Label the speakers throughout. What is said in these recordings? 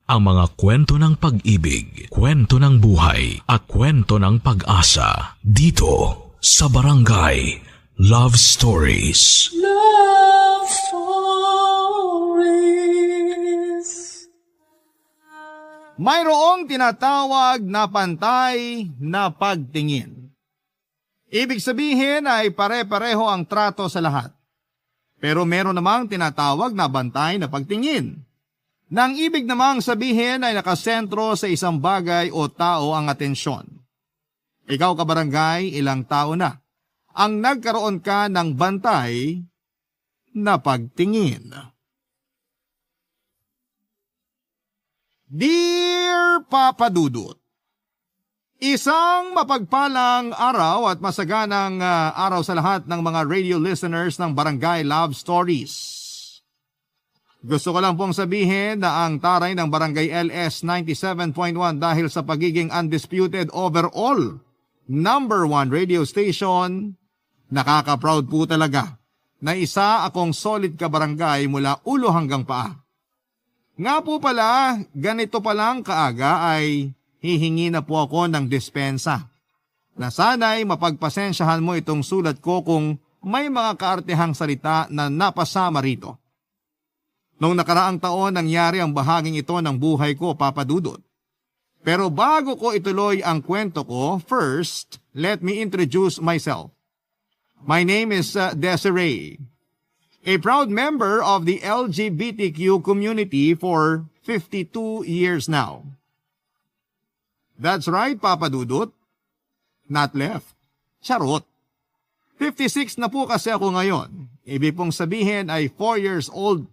Speaker 1: ang mga kwento ng pag-ibig, kwento ng buhay, at kwento ng pag-asa dito sa Barangay Love Stories.
Speaker 2: Love Stories.
Speaker 3: Mayroong tinatawag na pantay na pagtingin. Ibig sabihin ay pare-pareho ang trato sa lahat. Pero meron namang tinatawag na bantay na pagtingin. Nang ibig namang sabihin ay nakasentro sa isang bagay o tao ang atensyon. Ikaw kabarangay, ilang tao na ang nagkaroon ka ng bantay na pagtingin. Dear Papa Dudut, isang mapagpalang araw at masaganang araw sa lahat ng mga radio listeners ng Barangay Love Stories. Gusto ko lang pong sabihin na ang taray ng Barangay LS 97.1 dahil sa pagiging undisputed overall #1 radio station, nakaka-proud po talaga na isa akong solid kabarangay mula ulo hanggang paa. Nga po pala, ganito pa lang kaaga ay hihingi na po ako ng dispensa. Na sana'y mapagpasensyahan mo itong sulat ko kung may mga kaartehang salita na napasama rito. Noong nakaraang taon nangyari ang bahaging ito ng buhay ko, Papa Dudut. Pero bago ko ituloy ang kwento ko, first, let me introduce myself. My name is Desiree, a proud member of the LGBTQ community for 52 years now. That's right, Papa Dudut. Not left. Charot. 56 na po kasi ako ngayon. Ibig pong sabihin ay 4 years old.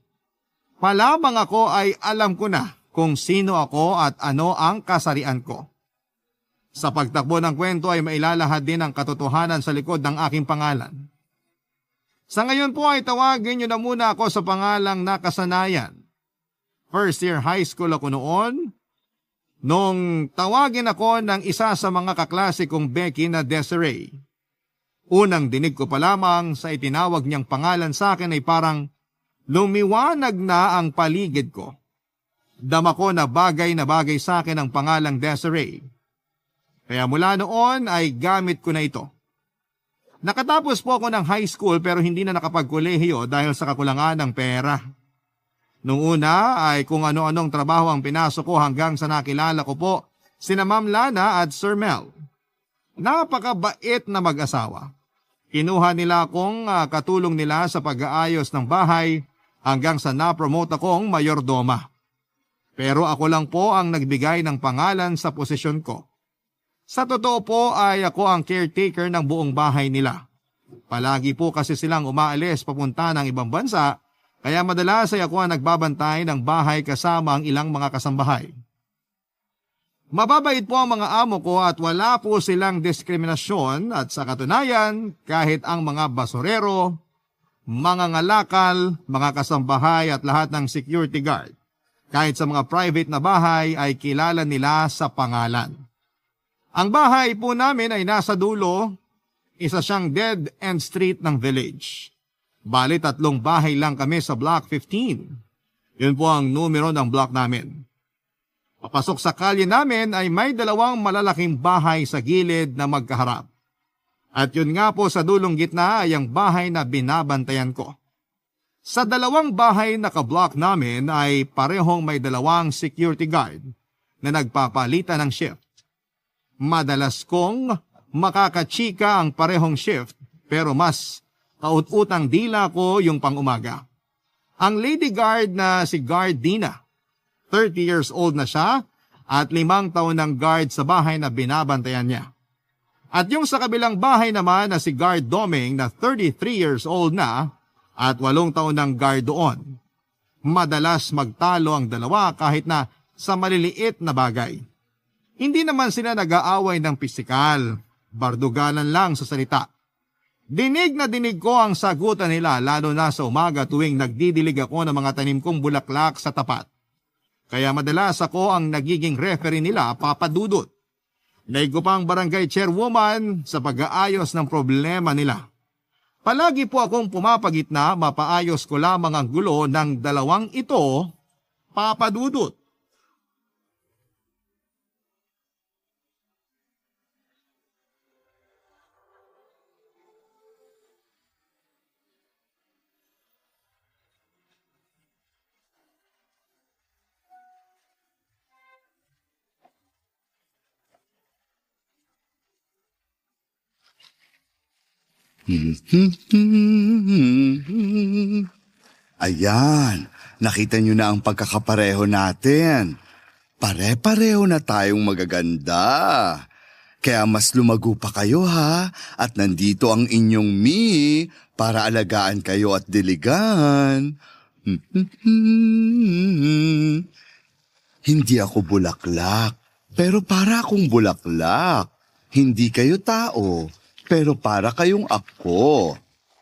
Speaker 3: Palamang ako ay alam ko na kung sino ako at ano ang kasarian ko. Sa pagtakbo ng kwento ay mailalahad din ang katotohanan sa likod ng aking pangalan. Sa ngayon po ay tawagin niyo na muna ako sa pangalang nakasanayan. First year high school ako noon, nung tawagin ako ng isa sa mga kaklase kong Becky na Desiree. Unang dinig ko pa lamang sa itinawag niyang pangalan sa akin ay parang lumiwanag na ang paligid ko. Dama ko na bagay sa akin ang pangalang Desiree. Kaya mula noon ay gamit ko na ito. Nakatapos po ako ng high school pero hindi na nakapagkolehiyo dahil sa kakulangan ng pera. Noong una ay kung ano-anong trabaho ang pinasok ko hanggang sa nakilala ko po sina Ma'am Lana at Sir Mel. Napakabait na mag-asawa. Kinuha nila akong katulong nila sa pag-aayos ng bahay hanggang sa na-promote akong mayordoma. Pero ako lang po ang nagbigay ng pangalan sa posisyon ko. Sa totoo po ay ako ang caretaker ng buong bahay nila. Palagi po kasi silang umaalis papunta ng ibang bansa, kaya madalas ay ako ang nagbabantay ng bahay kasama ang ilang mga kasambahay. Mababait po ang mga amo ko at wala po silang diskriminasyon at sa katunayan kahit ang mga basurero, mga ngalakal, mga kasambahay at lahat ng security guard, kahit sa mga private na bahay ay kilala nila sa pangalan. Ang bahay po namin ay nasa dulo, isa siyang dead end street ng village. Bali 3 bahay lang kami sa block 15. Yun po ang numero ng block namin. Papasok sa kalye namin ay may 2 malalaking bahay sa gilid na magkaharap. At yun nga po sa dulong gitna ay ang bahay na binabantayan ko. Sa 2 bahay na ka-block namin ay parehong may 2 security guard na nagpapalitan ng shift. Madalas kong makakachika ang parehong shift pero mas kaut-utang dila ko yung pang-umaga. Ang lady guard na si Guard Dina, 30 years old na siya at 5 taon ng guard sa bahay na binabantayan niya. At yung sa kabilang bahay naman na si Guard Doming na 33 years old na at 8 taon ng guard doon. Madalas magtalo ang dalawa kahit na sa maliliit na bagay. Hindi naman sila nag-aaway ng pisikal, bardugalan lang sa salita. Dinig na dinig ko ang sagutan nila lalo na sa umaga tuwing nagdidilig ako ng mga tanim kong bulaklak sa tapat. Kaya madalas ako ang nagiging referee nila, Papa Dudut. Naigupang barangay chairwoman sa pag-aayos ng problema nila. Palagi po akong pumapagitna, mapaayos ko lamang ang gulo ng 2 ito, Papa Dudut.
Speaker 4: Ayan, nakita nyo na ang pagkakapareho natin. Pare-pareho na tayong magaganda. Kaya mas lumago pa kayo ha, at nandito ang inyong Mi para alagaan kayo at diligan. Hindi ako bulaklak, pero para akong bulaklak. Hindi kayo tao, pero para kayong ako.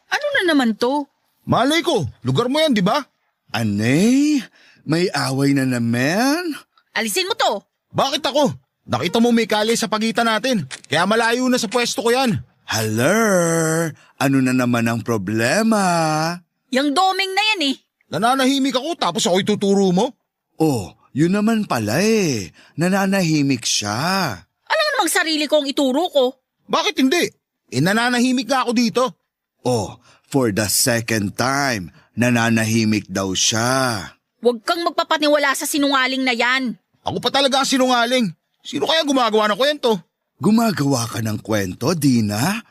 Speaker 5: Ano na naman to?
Speaker 6: Malay ko, lugar mo yan, di ba?
Speaker 4: Anay, may away na naman?
Speaker 5: Alisin mo to.
Speaker 6: Bakit ako? Nakita mo may kali sa pagitan natin, kaya malayo na sa pwesto ko yan.
Speaker 4: Haler, ano na naman ang problema?
Speaker 5: Yang doming na yan eh.
Speaker 6: Nananahimik ako tapos ako'y tuturo mo?
Speaker 4: Oh, yun naman pala eh. Nananahimik siya.
Speaker 5: Alam namang sarili ko ang ituro ko.
Speaker 6: Bakit hindi? Nananahimik nga ako dito.
Speaker 4: Oh, for the second time, nananahimik daw siya.
Speaker 5: Huwag kang magpapaniwala sa sinungaling na yan.
Speaker 6: Ako pa talaga ang sinungaling. Sino kaya gumagawa ng kwento?
Speaker 4: Gumagawa ka ng kwento, Dina?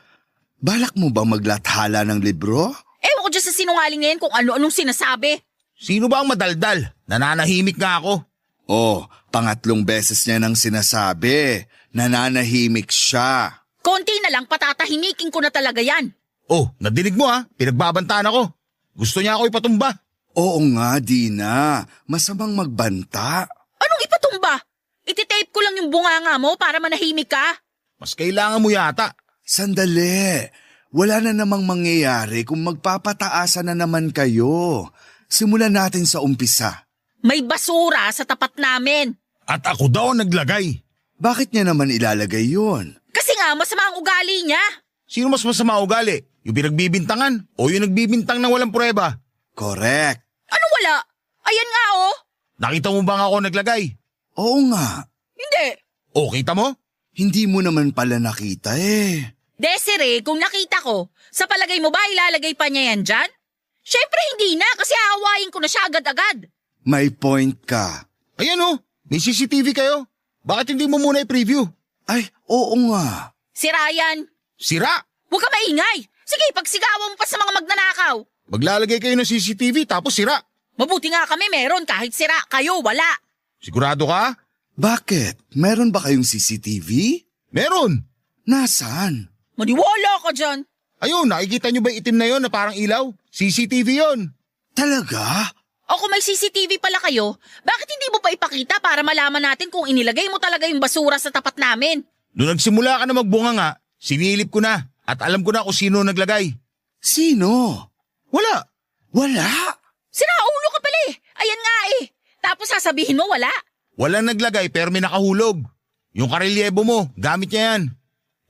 Speaker 4: Balak mo ba maglathala ng libro?
Speaker 5: Ewan ko dyan sa sinungaling na yan kung ano-anong sinasabi.
Speaker 6: Sino ba ang madaldal? Nananahimik nga ako.
Speaker 4: Oh, pangatlong beses niya nang sinasabi. Nananahimik siya.
Speaker 5: Konti na lang patatahimikin ko na talaga yan.
Speaker 6: Oh, nadinig mo ha? Pinagbabantaan ako. Gusto niya ako ipatumba.
Speaker 4: Oo nga, Dina. Masamang magbanta.
Speaker 5: Anong ipatumba? Ititape ko lang yung bunganga mo para manahimik ka.
Speaker 6: Mas kailangan mo yata.
Speaker 4: Sandali. Wala na namang mangyayari kung magpapataasan na naman kayo. Simulan natin sa umpisa.
Speaker 5: May basura sa tapat namin.
Speaker 6: At ako daw ang naglagay.
Speaker 4: Bakit niya naman ilalagay yun?
Speaker 5: Kasi nga masama ang ugali niya.
Speaker 6: Sino mas masama ugali? Yung pinagbibintangan o yung nagbibintang ng walang pruweba?
Speaker 4: Correct.
Speaker 5: Ano wala? Ayan nga oh.
Speaker 6: Nakita mo bang ako naglagay?
Speaker 4: Oo nga.
Speaker 5: Hindi.
Speaker 6: O, kita mo?
Speaker 4: Hindi mo naman pala nakita eh.
Speaker 5: Desiree, kung nakita ko, sa palagay mo ba ilalagay pa niya yan dyan? Siyempre hindi na kasi aawayin ko na siya agad-agad.
Speaker 4: May point ka.
Speaker 6: Ayan o, may CCTV kayo. Bakit hindi mo muna i-preview?
Speaker 4: Ay, oo nga.
Speaker 5: Si Ryan,
Speaker 6: Sira!
Speaker 5: huwag ka maingay. Sige, pagsigawan mo pa sa mga magnanakaw.
Speaker 6: Maglalagay kayo ng CCTV tapos sira.
Speaker 5: Mabuti nga kami meron kahit sira, kayo wala.
Speaker 6: Sigurado ka?
Speaker 4: Bakit? Meron ba kayong CCTV?
Speaker 6: Meron!
Speaker 4: Nasaan?
Speaker 5: Maniwala ka dyan.
Speaker 6: Ayun, nakikita nyo ba yung itim na yon na parang ilaw? CCTV yon.
Speaker 4: Talaga?
Speaker 5: O kung may CCTV pala kayo, bakit hindi mo pa ipakita para malaman natin kung inilagay mo talaga yung basura sa tapat namin?
Speaker 6: Noong nagsimula ka na magbunga nga, sinilip ko na at alam ko na kung sino naglagay.
Speaker 4: Sino?
Speaker 6: Wala!
Speaker 4: Wala?
Speaker 5: Sinaulo ka pala eh. Ayan nga eh. Tapos sasabihin mo wala.
Speaker 6: Walang naglagay pero may nakahulog. Yung karelyebo mo, gamit niya yan.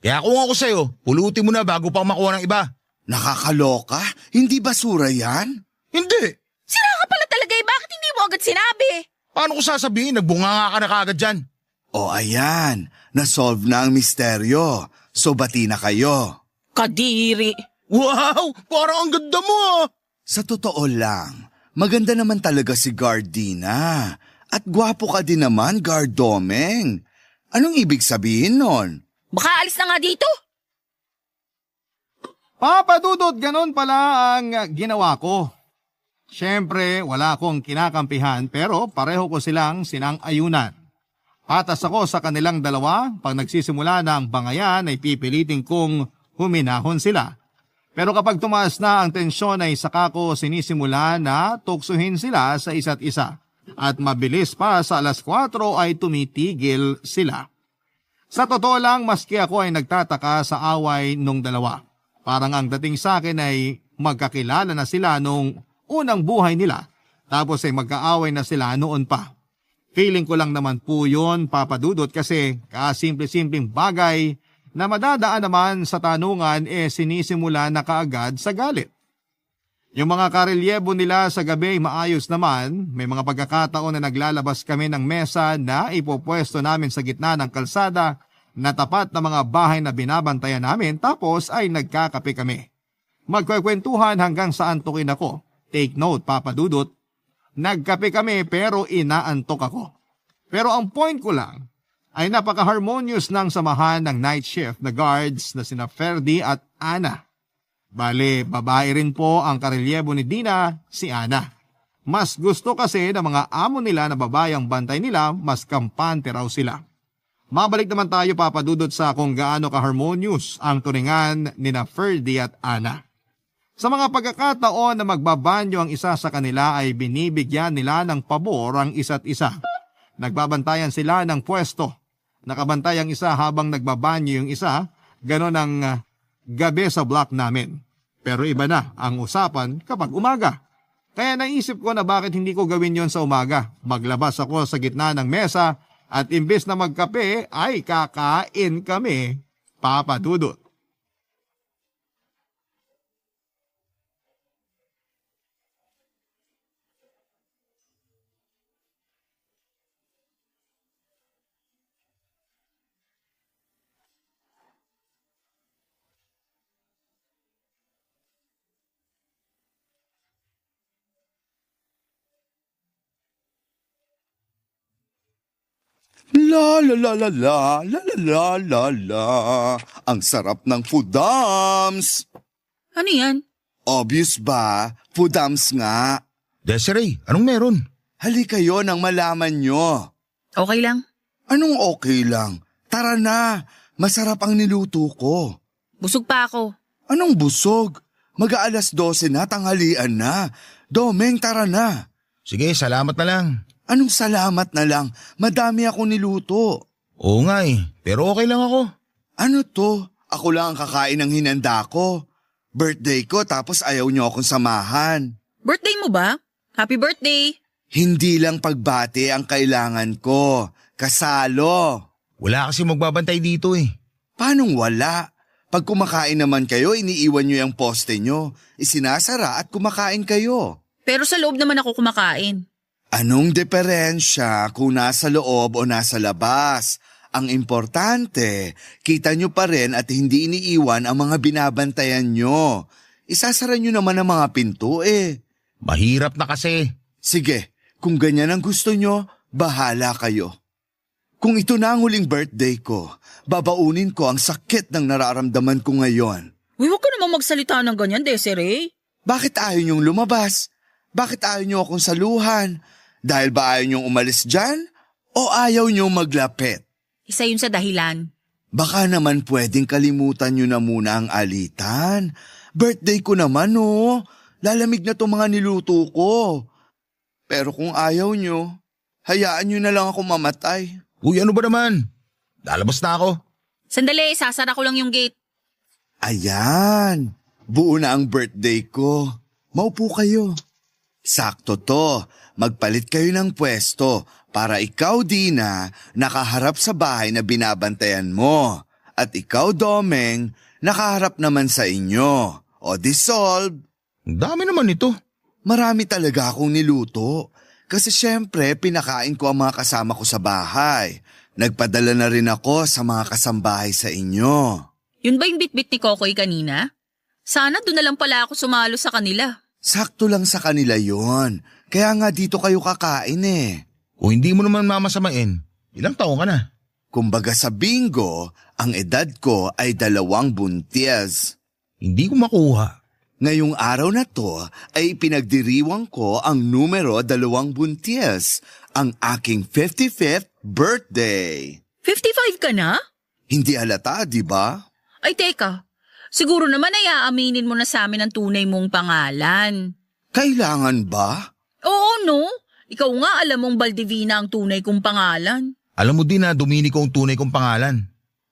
Speaker 6: Kaya kung ako sa'yo, pulutin mo na bago pa makuha ng iba.
Speaker 4: Nakakaloka? Hindi basura yan?
Speaker 6: Hindi!
Speaker 5: Sira ka pala talaga eh. Bakit hindi mo agad sinabi?
Speaker 6: Paano ko sasabihin? Nagbunga nga ka na kagad dyan.
Speaker 4: O ayan, nasolve na ang misteryo. So bati na kayo.
Speaker 5: Kadiri.
Speaker 6: Wow! Parang ang ganda mo ah!
Speaker 4: Sa totoo lang, maganda naman talaga si Gardina. At gwapo ka din naman, Gardomeng. Anong ibig sabihin nun?
Speaker 5: Baka alis na nga dito.
Speaker 3: Papa Dudut, ganun pala ang ginawa ko. Siyempre, wala akong kinakampihan pero pareho ko silang sinang-ayunan. Patas ako sa kanilang dalawa, pag nagsisimula na ang bangayan ay pipilitin kong huminahon sila. Pero kapag tumaas na ang tensyon ay saka ko sinisimula na tuksuhin sila sa isa't isa. At mabilis pa sa 4:00 ay tumitigil sila. Sa totoo lang, maski ako ay nagtataka sa away nung dalawa. Parang ang dating sa akin ay magkakilala na sila nung unang buhay nila, tapos ay magkaaway na sila noon pa. Feeling ko lang naman po yun, Papa Dudut, kasi kasimple-simpleng bagay na madadaan naman sa tanungan sinisimula na kaagad sa galit. Yung mga karelyebo nila sa gabi ay maayos naman, may mga pagkakataon na naglalabas kami ng mesa na ipopwesto namin sa gitna ng kalsada na tapat na mga bahay na binabantayan namin tapos ay nagkakape kami. Magkwekwentuhan hanggang sa antukin ako. Take note, Papa Dudut. Nagkape kami pero inaantok ako. Pero ang point ko lang ay napaka-harmonious ng samahan ng night shift na guards na sina Ferdy at Ana. Bale, babae rin po ang karelyebo ni Dina, si Ana. Mas gusto kasi ng mga amo nila na babae ang bantay nila, mas kampante raw sila. Mabalik naman tayo papadudot sa kung gaano ka-harmonious ang turingan ni na Ferdy at Ana. Sa mga pagkakataon na magbabanyo ang isa sa kanila ay binibigyan nila ng pabor ang isa't isa. Nagbabantayan sila ng pwesto. Nakabantay ang isa habang nagbabanyo yung isa, ganon ang gabi sa block namin. Pero iba na ang usapan kapag umaga. Kaya naisip ko na bakit hindi ko gawin yon sa umaga. Maglabas ako sa gitna ng mesa at imbes na magkape ay kakain kami, Papa Dudut.
Speaker 4: La la la la la la la la la la. Ang sarap ng Fudams.
Speaker 5: Ano yan?
Speaker 4: Obvious ba? Fudams nga.
Speaker 6: Desiree, anong meron?
Speaker 4: Hali kayo nang malaman nyo.
Speaker 5: Okay lang.
Speaker 4: Anong okay lang? Tara na. Masarap ang niluto ko.
Speaker 5: Busog pa ako.
Speaker 4: Anong busog? Mag-aalas 12 na, tanghalian na. Domeng, tara na.
Speaker 6: Sige, salamat na lang.
Speaker 4: Anong salamat na lang? Madami akong niluto.
Speaker 6: Oo nga pero okay lang ako.
Speaker 4: Ano to? Ako lang ang kakain ng hinanda ko. Birthday ko tapos ayaw niyo akong samahan.
Speaker 5: Birthday mo ba? Happy birthday!
Speaker 4: Hindi lang pagbati ang kailangan ko. Kasalo.
Speaker 6: Wala kasi magbabantay dito
Speaker 4: Paanong wala? Pag kumakain naman kayo, iniiwan niyo yung poste niyo. Isinasara at kumakain kayo.
Speaker 5: Pero sa loob naman ako kumakain.
Speaker 4: Anong diferensya kung nasa loob o nasa labas? Ang importante, kita nyo pa rin at hindi iniiwan ang mga binabantayan nyo. Isasara nyo naman ang mga pinto
Speaker 6: Mahirap na kasi.
Speaker 4: Sige, kung ganyan ang gusto nyo, bahala kayo. Kung ito na ang huling birthday ko, babaunin ko ang sakit ng nararamdaman ko ngayon.
Speaker 5: Uy, huwag ka naman magsalita ng ganyan, Desiree.
Speaker 4: Bakit ayaw nyong lumabas? Bakit ayaw nyo akong saluhan? Dahil ba ayaw nyong umalis dyan? O ayaw nyong maglapit?
Speaker 5: Isa yun sa dahilan.
Speaker 4: Baka naman pwedeng kalimutan nyo na muna ang alitan. Birthday ko naman Lalamig na itong mga niluto ko. Pero kung ayaw nyo, hayaan nyo na lang ako mamatay.
Speaker 6: Uy, ano ba naman? Lalabas na ako.
Speaker 5: Sandali, sasara ko lang yung gate.
Speaker 4: Ayan, buo na ang birthday ko. Maupo kayo. Sakto to, magpalit kayo ng pwesto para ikaw, Dina, nakaharap sa bahay na binabantayan mo. At ikaw, Domeng, nakaharap naman sa inyo. O dissolve.
Speaker 6: Ang dami naman ito.
Speaker 4: Marami talaga akong niluto. Kasi syempre, pinakain ko ang mga kasama ko sa bahay. Nagpadala na rin ako sa mga kasambahay sa inyo.
Speaker 5: Yun ba yung bitbit ni Kokoy kanina? Sana doon na lang pala ako sumalo sa kanila.
Speaker 4: Sakto lang sa kanila yon. Kaya nga dito kayo kakain
Speaker 6: O hindi mo naman mamasamain. Ilang taon ka na?
Speaker 4: Kumbaga sa bingo, ang edad ko ay 2 buntis.
Speaker 6: Hindi ko makuha.
Speaker 4: Ngayong araw na to ay pinagdiriwang ko ang numero 2 buntis, ang aking 55th birthday.
Speaker 5: 55 ka na?
Speaker 4: Hindi halata, di ba?
Speaker 5: Ay teka, siguro naman ay aaminin mo na sa amin ang tunay mong pangalan.
Speaker 4: Kailangan ba?
Speaker 5: Oo no, ikaw nga alam mong Baldivina ang tunay kong pangalan.
Speaker 6: Alam mo din na Dominico ang tunay kong pangalan.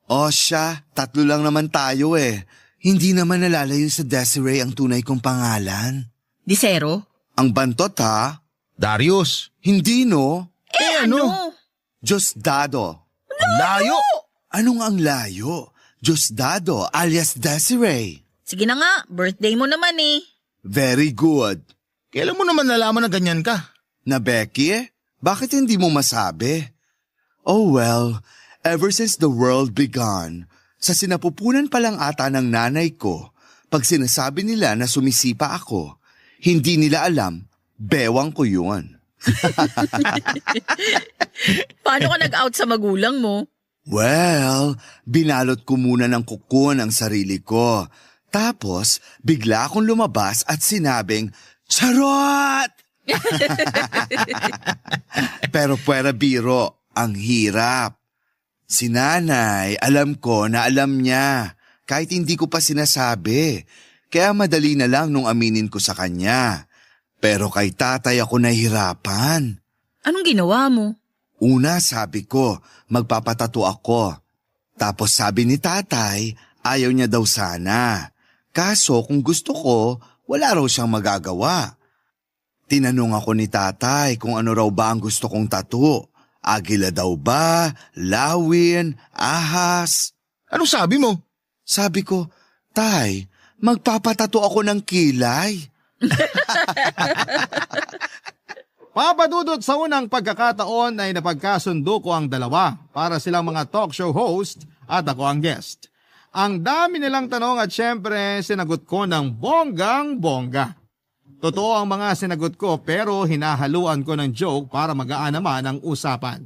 Speaker 4: O siya, 3 lang naman tayo Hindi naman nalalayo sa Desiree ang tunay kong pangalan.
Speaker 5: Disero?
Speaker 4: Ang bantot ha?
Speaker 6: Darius.
Speaker 4: Hindi no?
Speaker 5: Ano?
Speaker 4: Diosdado.
Speaker 6: Ang layo.
Speaker 4: Anong ang layo? Diosdado alias Desiree.
Speaker 5: Sige na nga, birthday mo naman
Speaker 4: Very good.
Speaker 6: Kailan mo naman nalaman na ganyan ka?
Speaker 4: Na Becky, bakit hindi mo masabi? Oh well, ever since the world began, sa sinapupunan pa lang ata ng nanay ko, pag sinasabi nila na sumisipa ako, hindi nila alam, bewang ko yun.
Speaker 5: Paano ka nag-out sa magulang mo?
Speaker 4: Well, binalot ko muna ng kukun ang sarili ko. Tapos, bigla akong lumabas at sinabing, "Charot!" Pero puwera biro, ang hirap. Si nanay, alam ko na alam niya, kahit hindi ko pa sinasabi. Kaya madali na lang nung aminin ko sa kanya. Pero kay tatay ako nahihirapan.
Speaker 5: Anong ginawa mo?
Speaker 4: Una sabi ko, magpapatato ako. Tapos sabi ni tatay, ayaw niya daw sana. Kaso kung gusto ko, wala raw siyang magagawa. Tinanong ako ni tatay kung ano raw ba ang gusto kong tato. Agila daw ba? Lawin? Ahas?
Speaker 6: Anong sabi mo?
Speaker 4: Sabi ko, Tay, magpapatato ako ng kilay.
Speaker 3: Papadudot, sa unang pagkakataon ay napagkasundo ko ang dalawa para silang mga talk show host at ako ang guest. Ang dami nilang tanong at syempre sinagot ko ng bonggang-bongga. Totoo ang mga sinagot ko pero hinahaluan ko ng joke para magaan naman ang usapan.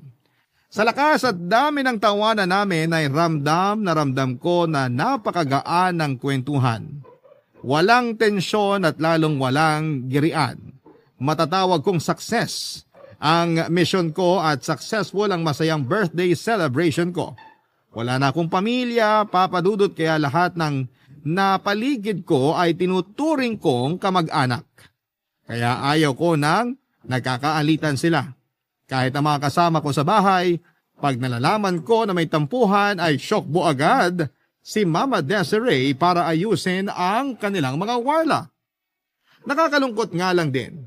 Speaker 3: Sa lakas at dami ng tawanan namin ay ramdam ko na napakagaan ng kwentuhan. Walang tensyon at lalong walang girian. Matatawag kong success ang mission ko at successful ang masayang birthday celebration ko. Wala na akong pamilya, papadudot, kaya lahat ng napaligid ko ay tinuturing kong kamag-anak. Kaya ayaw ko nang nagkakaalitan sila. Kahit ang mga kasama ko sa bahay, pag nalalaman ko na may tampuhan ay syokbo agad si Mama Desiree para ayusin ang kanilang mga wala. Nakakalungkot nga lang din.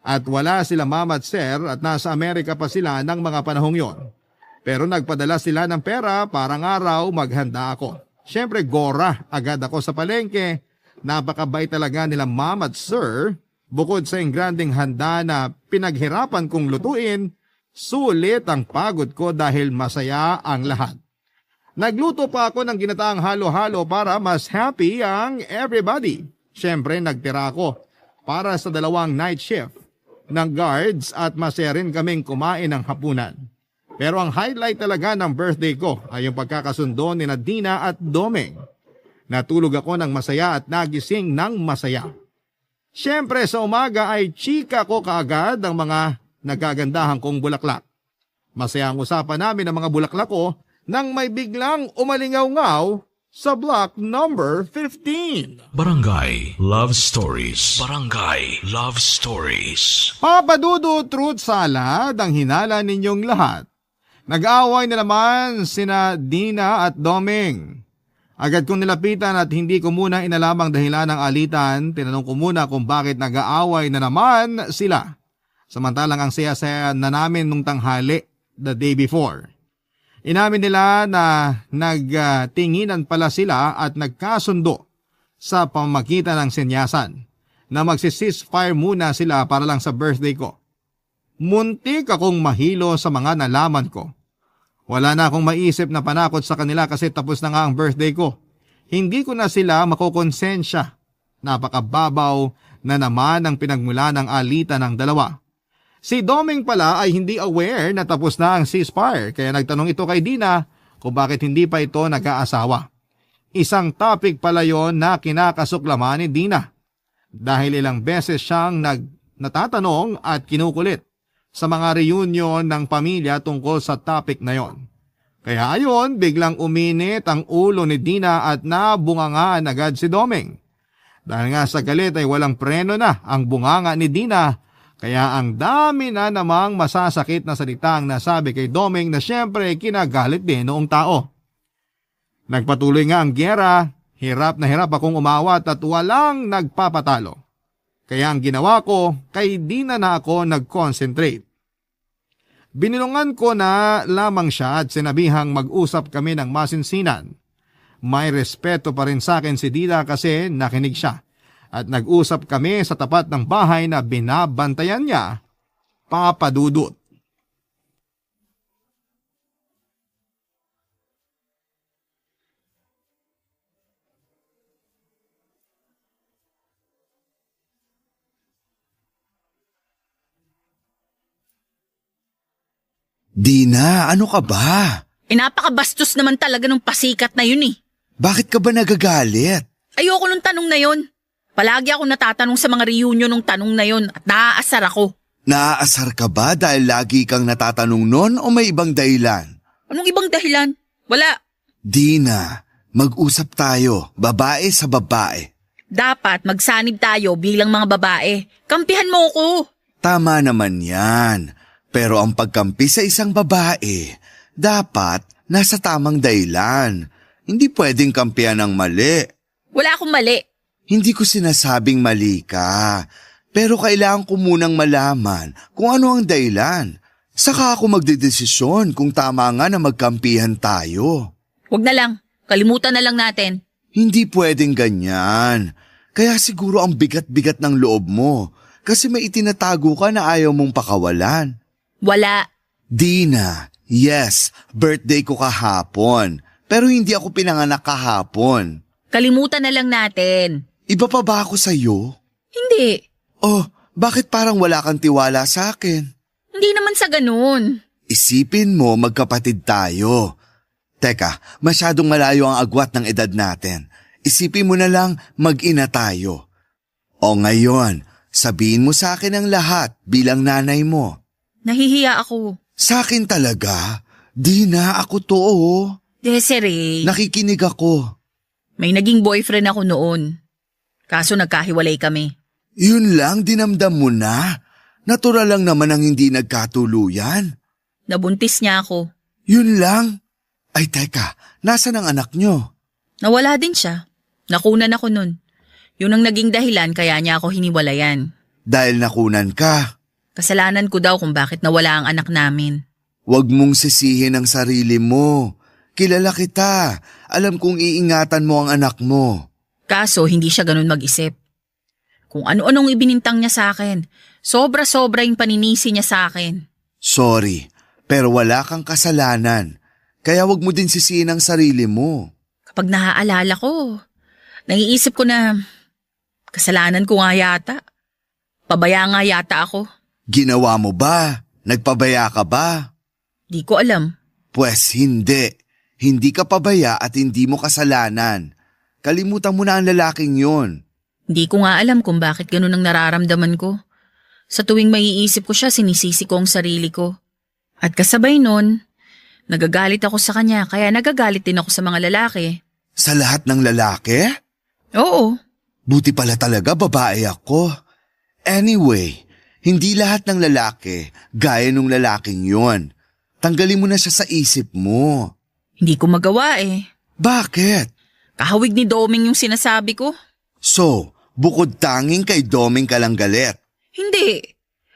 Speaker 3: At wala sila Mama at Sir at nasa Amerika pa sila ng mga panahong yon. Pero nagpadala sila ng pera para ng araw maghanda ako. Siyempre gora agad ako sa palengke. Napakabait talaga nila Mama at Sir. Bukod sa ingranding handa na pinaghirapan kong lutuin, sulit ang pagod ko dahil masaya ang lahat. Nagluto pa ako ng ginataang halo-halo para mas happy ang everybody. Siyempre nagtira ako para sa 2 night shift ng guards at masaya rin kaming kumain ng hapunan. Pero ang highlight talaga ng birthday ko ay yung pagkakasundo ni Dina at Domeng. Natulog ako ng masaya at nagising ng masaya. Siyempre sa umaga ay chika ko kaagad ang mga nagagandahan kong bulaklak. Masaya ang usapan namin ng mga bulaklak ko nang may biglang umalingaw-ngaw sa block number 15.
Speaker 1: Barangay Love Stories. Barangay Love Stories.
Speaker 3: Papadudo Truth Salad ang hinala ninyong lahat. Nag-aaway na naman sina Dina at Domeng. Agad kong nilapitan at hindi ko muna inalamang dahilan ng alitan. Tinanong ko muna kung bakit nag-aaway na naman sila. Samantalang ang saya-saya na namin nung tanghali the day before. Inamin nila na nagtinginan pala sila at nagkasundo sa pamamagitan ng senyasan na magsi-ceasefire muna sila para lang sa birthday ko. Muntik akong mahilo sa mga nalaman ko. Wala na akong maisip na panakot sa kanila kasi tapos na nga ang birthday ko. Hindi ko na sila makukonsensya. Napakababaw na naman ang pinagmula ng alitan ng dalawa. Si Domeng pala ay hindi aware na tapos na ang ceasefire kaya nagtanong ito kay Dina kung bakit hindi pa ito nag-aasawa. Isang topic pala yon na kinakasuklaman ni Dina dahil ilang beses siyang natatanong at kinukulit sa mga reunion ng pamilya tungkol sa topic na yon. Kaya ayon, biglang uminit ang ulo ni Dina at nabungangaan agad si Domeng. Dahil nga sa galit ay walang preno na ang bunganga ni Dina. Kaya ang dami na namang masasakit na salita ang nasabi kay Domeng na siyempre kinagalit din noong tao. Nagpatuloy nga ang gyera, hirap na hirap akong umawat at walang nagpapatalo. Kaya ang ginawa ko, kay Dina na ako nag-concentrate. Binilungan ko na lamang siya at sinabihang mag-usap kami ng masinsinan. May respeto pa rin sa akin si Dina kasi nakinig siya. At nag-usap kami sa tapat ng bahay na binabantayan niya, papadudot.
Speaker 4: Dina, ano ka ba?
Speaker 5: Napakabastos naman talaga ng pasikat na yun eh.
Speaker 4: Bakit ka ba nagagalit?
Speaker 5: Ayoko nung tanong na yon. Palagi ako natatanong sa mga reunion ng tanong na yon at naaasar ako.
Speaker 4: Naaasar ka ba dahil lagi kang natatanong nun o may ibang dahilan?
Speaker 5: Anong ibang dahilan? Wala.
Speaker 4: Dina, mag-usap tayo, babae sa babae.
Speaker 5: Dapat magsanib tayo bilang mga babae. Kampihan mo ko.
Speaker 4: Tama naman yan. Pero ang pagkampi sa isang babae, dapat nasa tamang dahilan. Hindi pwedeng kampihan ng mali.
Speaker 5: Wala akong mali.
Speaker 4: Hindi ko sinasabing mali ka. Pero kailangan ko munang malaman kung ano ang dahilan. Saka ako magdedesisyon kung tama nga na magkampihan tayo.
Speaker 5: Huwag na lang. Kalimutan na lang natin.
Speaker 4: Hindi pwedeng ganyan. Kaya siguro ang bigat-bigat ng loob mo. Kasi may itinatago ka na ayaw mong pakawalan.
Speaker 5: Wala.
Speaker 4: Dina, yes, birthday ko kahapon. Pero hindi ako pinanganak kahapon.
Speaker 5: Kalimutan na lang natin.
Speaker 4: Iba pa ba ako sa'yo?
Speaker 5: Hindi.
Speaker 4: Oh, bakit parang wala kang tiwala sa akin?
Speaker 5: Hindi naman sa ganun.
Speaker 4: Isipin mo magkapatid tayo. Teka, masyadong malayo ang agwat ng edad natin. Isipin mo na lang mag-ina tayo. O ngayon, sabihin mo sa akin ang lahat bilang nanay mo.
Speaker 5: Nahihiya ako.
Speaker 4: Sa akin talaga? Di na, ako to oh.
Speaker 5: Desiree,
Speaker 4: Nakikinig ako.
Speaker 5: may naging boyfriend ako noon. Kaso nagkahiwalay kami.
Speaker 4: Yun lang, dinamdam mo na. Natural lang naman ang hindi nagkatuluyan.
Speaker 5: Nabuntis niya ako.
Speaker 4: Yun lang. Ay teka, nasan ang anak nyo?
Speaker 5: Nawala din siya. Nakunan ako nun. Yun ang naging dahilan kaya niya ako hiniwalayan.
Speaker 4: Dahil nakunan ka.
Speaker 5: Kasalanan ko daw kung bakit nawala ang anak namin.
Speaker 4: Huwag mong sisihin ang sarili mo. Kilala kita. Alam kong iingatan mo ang anak mo.
Speaker 5: Kaso hindi siya ganun mag-isip. Kung ano-anong ibinintang niya sa akin, sobra-sobra yung paninisi niya sa akin.
Speaker 4: Sorry, pero wala kang kasalanan. Kaya huwag mo din sisihin ang sarili mo.
Speaker 5: Kapag naaalala ko, naiisip ko na kasalanan ko nga yata. Pabaya nga yata ako.
Speaker 4: Ginawa mo ba? Nagpabaya ka ba?
Speaker 5: Di ko alam.
Speaker 4: Pwes hindi. Hindi ka pabaya at hindi mo kasalanan. Kalimutan mo na ang lalaking yon.
Speaker 5: Hindi ko nga alam kung bakit ganun ang nararamdaman ko. Sa tuwing maiisip ko siya, sinisisi ko ang sarili ko. At kasabay nun, nagagalit ako sa kanya kaya nagagalit din ako sa mga lalaki.
Speaker 4: Sa lahat ng lalaki?
Speaker 5: Oo.
Speaker 4: Buti pala talaga babae ako. Anyway, hindi lahat ng lalaki gaya nung lalaking yon. Tanggalin mo na siya sa isip mo.
Speaker 5: Hindi ko magawa eh.
Speaker 4: Bakit?
Speaker 5: Kahawig ni Doming yung sinasabi ko.
Speaker 4: So, bukod tanging kay Doming ka lang galit.
Speaker 5: Hindi.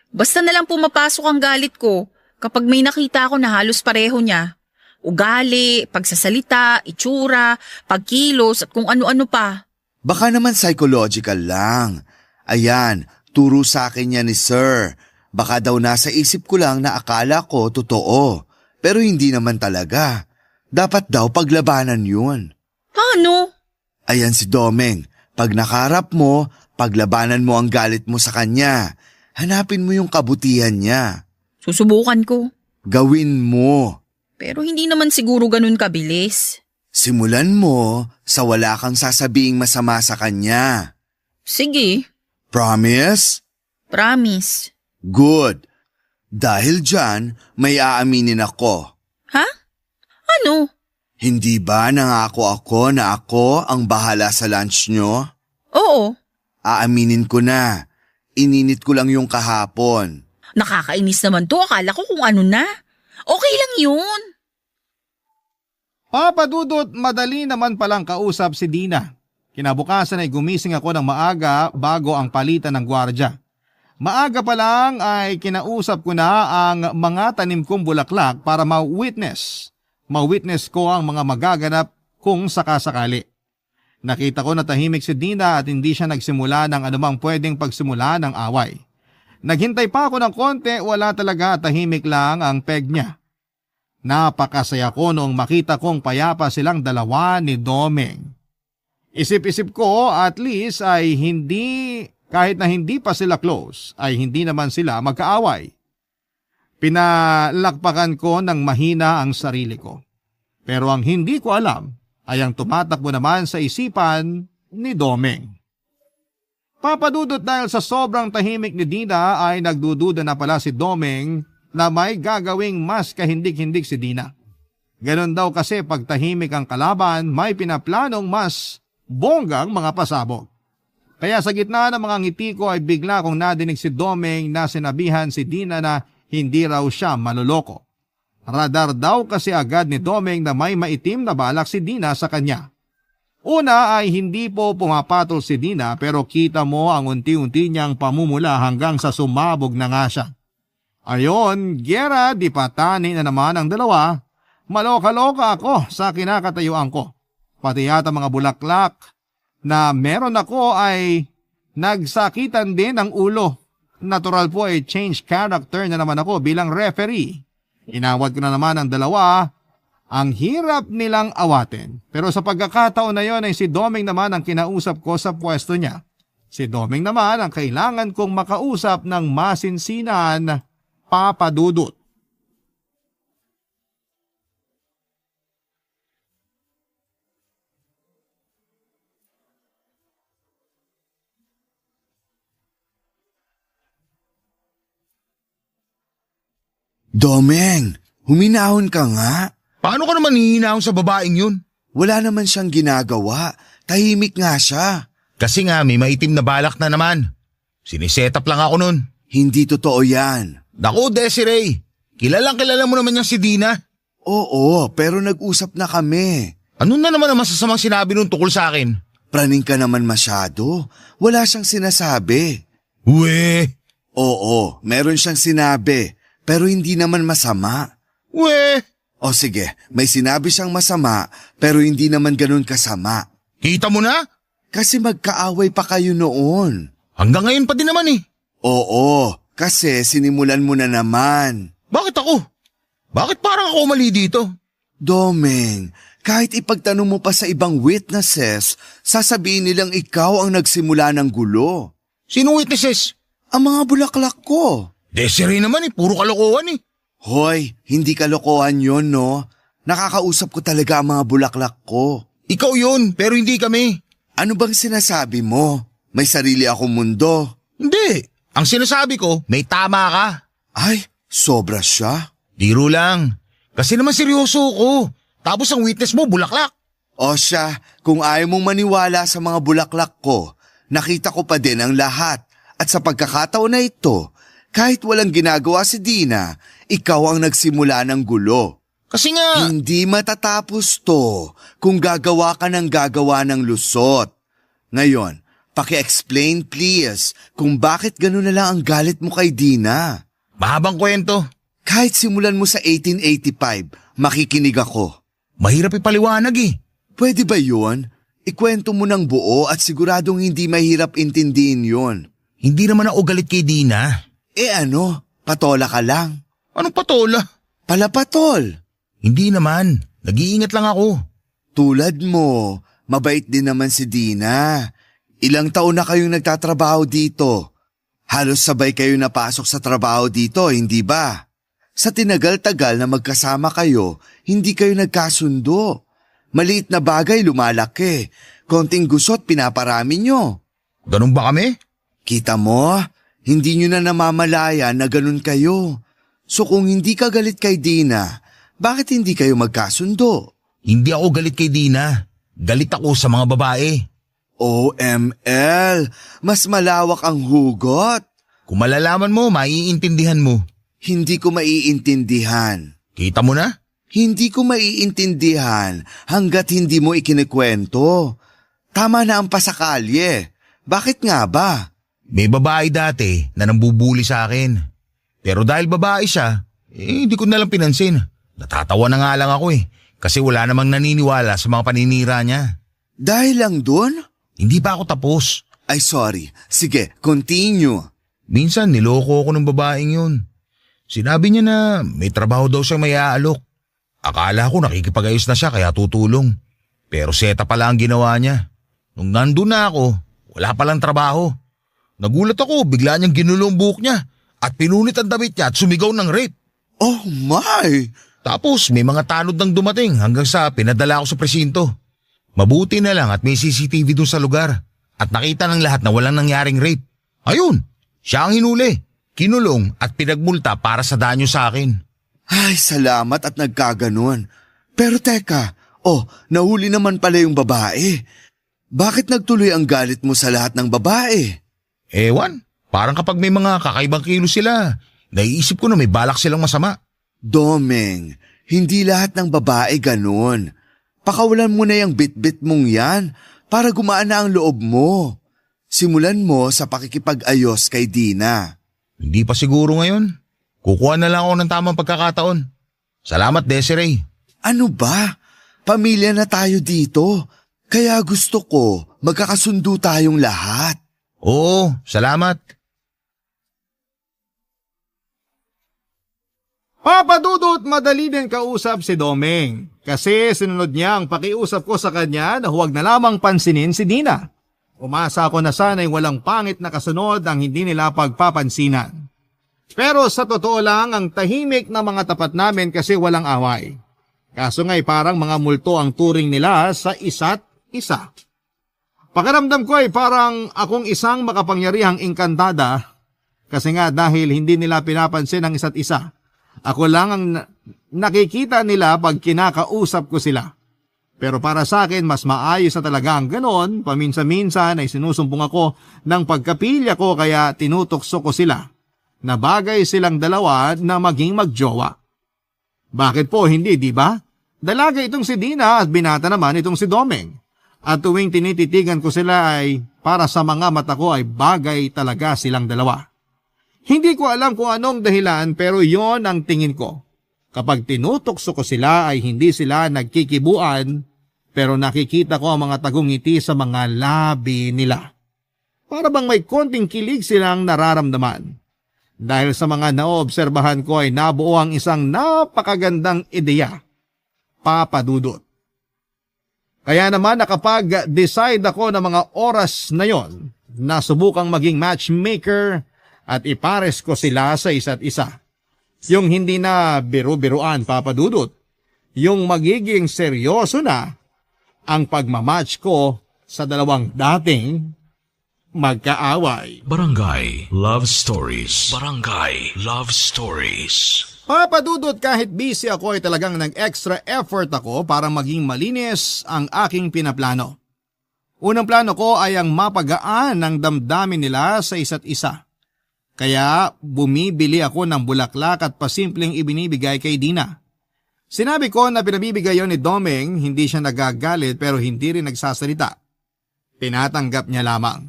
Speaker 5: Basta na lang pumapasok ang galit ko kapag may nakita ako na halos pareho niya. Ugali, pagsasalita, itsura, pagkilos at kung ano-ano pa.
Speaker 4: Baka naman psychological lang. Ayan, turo sa akin yan ni Sir. Baka daw nasa isip ko lang na akala ko totoo. Pero hindi naman talaga. Dapat daw paglabanan yun.
Speaker 5: Paano?
Speaker 4: Ayan si Domeng. Pag nakaharap mo, paglabanan mo ang galit mo sa kanya. Hanapin mo yung kabutihan niya.
Speaker 5: Susubukan ko.
Speaker 4: Gawin mo.
Speaker 5: Pero hindi naman siguro ganun kabilis.
Speaker 4: Simulan mo sa wala kang sasabing masama sa kanya.
Speaker 5: Sige,
Speaker 4: Promise?
Speaker 5: promise.
Speaker 4: Good. Dahil dyan, may aaminin ako.
Speaker 5: Ha? Ano?
Speaker 4: Hindi ba nangako ako na ako ang bahala sa lunch nyo?
Speaker 5: Oo.
Speaker 4: Aaminin ko na. Ininit ko lang yung kahapon.
Speaker 5: Nakakainis naman to. Akala ko kung ano na. Okay lang yun.
Speaker 3: Papa Dudut, madali naman palang kausap si Dina. Kinabukasan ay gumising ako ng maaga bago ang palitan ng gwardya. Maaga pa lang ay kinausap ko na ang mga tanim kong bulaklak para ma-witness ko ang mga magaganap kung sakasakali. Nakita ko na tahimik si Dina at hindi siya nagsimula ng anumang pwedeng pagsimula ng away. Naghintay pa ako ng konti, wala talaga, tahimik lang ang peg niya. Napakasaya ko noong makita kong payapa silang dalawa ni Domeng. Isip-isip ko at least ay kahit na hindi pa sila close, ay hindi naman sila magkaaway. Pinalakpakan ko ng mahina ang sarili ko. Pero ang hindi ko alam ay ang tumatakbo naman sa isipan ni Domeng. Papadudot dahil sa sobrang tahimik ni Dina ay nagdududa na pala si Domeng na may gagawing mas kahindik-hindik si Dina. Ganon daw kasi pag tahimik ang kalaban, may pinaplanong mas bonggang mga pasabog. Kaya sa gitna ng mga ngiti ko ay bigla kong nadinig si Domeng na sinabihan si Dina na hindi raw siya maluloko. Radar daw kasi agad ni Domeng na may maitim na balak si Dina sa kanya. Una ay hindi po pumapatol si Dina pero kita mo ang unti-unti niyang pamumula hanggang sa sumabog na nga siya. Ayon, gera di patani na naman ang dalawa. Maloka-loka ako sa kinakatayuan ko. Pati yata mga bulaklak na meron ako ay nagsakitan din ang ulo. Natural po ay change character na naman ako bilang referee. Inawat ko na naman ang dalawa. Ang hirap nilang awatin. Pero sa pagkakataon na yon ay si Domeng naman ang kinausap ko sa pwesto niya. Si Domeng naman ang kailangan kong makausap ng masinsinan, Papa Dudut.
Speaker 4: Domeng, huminahon ka nga.
Speaker 6: Paano ka naman hihinahon sa babaeng yun?
Speaker 4: Wala naman siyang ginagawa. Tahimik nga siya.
Speaker 6: Kasi nga may maitim na balak na naman. Sinisetap lang ako nun.
Speaker 4: Hindi totoo yan.
Speaker 6: Naku, Desiree. Kilala mo naman yung si Dina.
Speaker 4: Oo, pero nag-usap na kami.
Speaker 6: Ano na naman ang masasamang sinabi nung tukol sa akin?
Speaker 4: Praning ka naman masyado. Wala siyang sinasabi.
Speaker 6: Uwe.
Speaker 4: Oo, meron siyang sinabi. Pero hindi naman masama.
Speaker 6: Uwe.
Speaker 4: O sige, may sinabi siyang masama pero hindi naman ganun kasama.
Speaker 6: Kita mo na?
Speaker 4: Kasi magkaaway pa kayo noon.
Speaker 6: Hanggang ngayon pa din naman eh.
Speaker 4: Oo, kasi sinimulan mo na naman.
Speaker 6: Bakit ako? Bakit parang ako mali dito?
Speaker 4: Domeng, kahit ipagtanong mo pa sa ibang witnesses, sasabihin nilang ikaw ang nagsimula ng gulo.
Speaker 6: Sinong witnesses?
Speaker 4: Ang mga bulaklak ko.
Speaker 6: Desiree naman eh, puro kalokohan eh.
Speaker 4: Hoy, hindi kalokohan yon, no? Nakakausap ko talaga ang mga bulaklak ko.
Speaker 6: Ikaw yun, pero hindi kami.
Speaker 4: Ano bang sinasabi mo? May sarili akong mundo.
Speaker 6: Hindi. Ang sinasabi ko, may tama ka.
Speaker 4: Ay, sobra siya.
Speaker 6: Biro lang. Kasi naman seryoso ko. Tapos ang witness mo, bulaklak.
Speaker 4: O siya, kung ayaw mong maniwala sa mga bulaklak ko, nakita ko pa din ang lahat. At sa pagkakataon na ito, kahit walang ginagawa si Dina, ikaw ang nagsimula ng gulo.
Speaker 6: Kasi nga...
Speaker 4: Hindi matatapos to kung gagawa ka ng gagawa ng lusot. Ngayon, paki-explain please kung bakit gano'n na lang ang galit mo kay Dina.
Speaker 6: Mahabang kwento.
Speaker 4: Kahit simulan mo sa 1885, makikinig ako.
Speaker 6: Mahirap ipaliwanag eh.
Speaker 4: Pwede ba yun? Ikwento mo ng buo at siguradong hindi mahirap intindihin yun.
Speaker 6: Hindi naman ako galit kay Dina.
Speaker 4: Ano? Patola ka lang.
Speaker 6: Anong patola?
Speaker 4: Palapatol.
Speaker 6: Hindi naman. Nag-iingat lang ako.
Speaker 4: Tulad mo, mabait din naman si Dina. Ilang taon na kayong nagtatrabaho dito. Halos sabay kayo napasok sa trabaho dito, hindi ba? Sa tinagal-tagal na magkasama kayo, hindi kayo nagkasundo. Maliit na bagay lumalaki. Konting gusot pinaparami nyo.
Speaker 6: Ganun ba kami?
Speaker 4: Kita mo? Hindi nyo na namamalaya na ganun kayo. So kung hindi ka galit kay Dina, bakit hindi kayo magkasundo?
Speaker 6: Hindi ako galit kay Dina. Galit ako sa mga babae.
Speaker 4: OML, mas malawak ang hugot.
Speaker 6: Kung malalaman mo, maiintindihan mo.
Speaker 4: Hindi ko maiintindihan.
Speaker 6: Kita mo na?
Speaker 4: Hindi ko maiintindihan hanggat hindi mo ikinikwento. Tama na ang pasakalye. Bakit nga ba?
Speaker 6: May babae dati na nambubuli sa akin. Pero dahil babae siya, hindi ko nalang pinansin. Natatawa na nga lang ako kasi wala namang naniniwala sa mga paninira niya.
Speaker 4: Dahil lang dun?
Speaker 6: Hindi pa ako tapos.
Speaker 4: Ay sorry, sige, continue.
Speaker 6: Minsan niloko ako ng babaeng yun. Sinabi niya na may trabaho daw siyang may aalok. Akala ko nakikipag-ayos na siya kaya tutulong. Pero seta pala ang ginawa niya. Nung nandun na ako, wala palang trabaho. Nagulat ako, bigla niyang ginulo ang buhok niya at pinunit ang damit niya at sumigaw ng rape.
Speaker 4: Oh my!
Speaker 6: Tapos may mga tanod nang dumating hanggang sa pinadala ako sa presinto. Mabuti na lang at may CCTV dun sa lugar at nakita ng lahat na walang nangyaring rape. Ayun, siya ang hinuli, kinulong at pinagmulta para sa danyo sa akin.
Speaker 4: Ay, salamat at nagkaganon. Pero teka, nahuli naman pala yung babae. Bakit nagtuloy ang galit mo sa lahat ng babae?
Speaker 6: Ewan, parang kapag may mga kakaibang kilos sila, naiisip ko na may balak silang masama.
Speaker 4: Domeng, hindi lahat ng babae ganon. Pakawalan mo na yung bit-bit mong yan para gumaan na ang loob mo. Simulan mo sa pakikipag-ayos kay Dina.
Speaker 6: Hindi pa siguro ngayon. Kukuha na lang ako ng tamang pagkakataon. Salamat, Desiree.
Speaker 4: Ano ba? Pamilya na tayo dito. Kaya gusto ko magkakasundo tayong lahat.
Speaker 6: Oo, salamat.
Speaker 3: Papa Dudut, madali din kausap si Domeng. Kasi sinunod niya ang pakiusap ko sa kanya na huwag na lamang pansinin si Dina. Umasa ako na sana'y walang pangit na kasunod ang hindi nila pagpapansinan. Pero sa totoo lang, ang tahimik na mga tapat namin kasi walang away. Kaso nga'y parang mga multo ang turing nila sa isa't isa. Pakiramdam ko ay parang akong isang makapangyarihang engkantada kasi nga dahil hindi nila pinapansin ang isa't isa. Ako lang ang nakikita nila pag kinakausap ko sila. Pero para sa akin, mas maayos na talaga ang ganon. Paminsan-minsan ay sinusumpong ako ng pagkapilya ko kaya tinutokso ko sila na bagay silang dalawa na maging magjowa. Bakit po hindi, di ba? Dalaga itong si Dina at binata naman itong si Domeng. At tuwing tinititigan ko sila ay para sa mga mata ko ay bagay talaga silang dalawa. Hindi ko alam kung anong dahilan pero yon ang tingin ko. Kapag tinutokso ko sila ay hindi sila nagkikibuan pero nakikita ko ang mga tagungiti sa mga labi nila. Para bang may konting kilig silang nararamdaman. Dahil sa mga naobserbahan ko ay nabuo ang isang napakagandang ideya. Papa Dudut. Kaya naman nakapag-decide ako ng mga oras na yon na subukang maging matchmaker at ipares ko sila sa isa't isa. Yung hindi na biru-biruan, Papa Dudut. Yung magiging seryoso na ang pagmamatch ko sa dalawang dating magkaaway.
Speaker 1: Barangay Love Stories. Barangay Love Stories.
Speaker 3: Papa Dudut, kahit busy ako ay talagang nag-extra effort ako para maging malinis ang aking pinaplano. Unang plano ko ay ang mapagaan ng damdamin nila sa isa't isa. Kaya bumibili ako ng bulaklak at pasimpleng ibinibigay kay Dina. Sinabi ko na pinabibigay yon ni Domeng, hindi siya nagagalit pero hindi rin nagsasalita. Tinatanggap niya lamang.